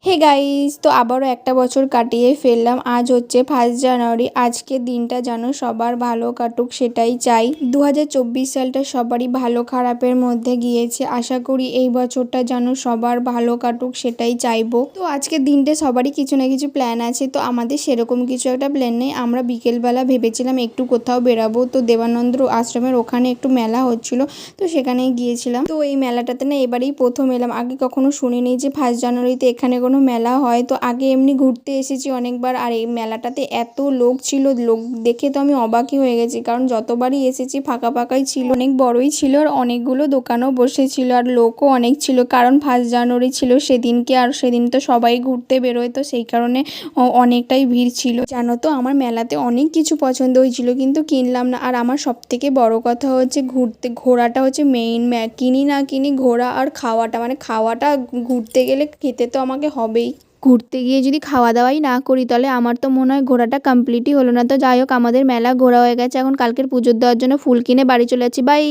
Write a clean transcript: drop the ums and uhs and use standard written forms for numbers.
Hey guys, তো আবারও একটা বছর কাটিয়ে ফেললাম। আজ হচ্ছে 1 জানুয়ারি। আজকের দিনটা যেন সবার ভালো কাটুক সেটাই চাই। 2024 সালটা সবারই ভালো খারাপের মধ্যে গিয়েছে। আশা করি এই বছরটা যেন সবার ভালো কাটুক সেটাই চাইবো। তো আজকের দিনটা সবারই কিছু না কিছু প্ল্যান আছে, তো আমাদের সেরকম কিছু একটা প্ল্যান নেই। আমরা বিকেলবেলা ভেবেছিলাম একটু কোথাও বেরাবো, তো দেবানন্দ আশ্রমের ওখানে একটু মেলা হচ্ছিল, তো সেখানেই গিয়েছিলাম। তো এই মেলাটাতে না এবারেই প্রথম এলাম, আগে কখনো শুনিনি যে 1 জানুয়ারিতে এখানে কোনো মেলা হয়। তো আগে এমনি ঘুরতে এসেছি অনেকবার, আর এই মেলাটাতে এত লোক ছিল, লোক দেখে তো আমি অবাকই হয়ে গেছি, কারণ যতবারই এসেছি ফাঁকা ফাঁকাই ছিল, অনেক বড়ই ছিল আর অনেকগুলো দোকানও বসেছিল আর লোকও অনেক ছিল, কারণ 1 জানুয়ারি ছিল সেদিনকে, আর সেদিন তো সবাই ঘুরতে বেরোয়, তো সেই কারণে অনেকটাই ভিড় ছিল। জানো তো আমার মেলাতে অনেক কিছু পছন্দ হয়েছিল কিন্তু কিনলাম না। আর আমার সব থেকে বড় কথা হচ্ছে ঘোরাটা হচ্ছে মেইন, কিনি না কিনি ঘোরা আর খাওয়াটা, মানে খাওয়াটা ঘুরতে গেলে খেতে তো আমাকে হবেই। ঘুরতে গিয়ে যদি খাওয়া দাওয়াই না করি তাহলে আমার তো মনে হয় ঘোরাটা কমপ্লিটই হলো না। তো যাই হোক, আমাদের মেলা ঘোরা হয়ে গেছে, এখন কালকের পুজোর দেওয়ার জন্য ফুল কিনে বাড়ি চলে যাচ্ছি। বাই।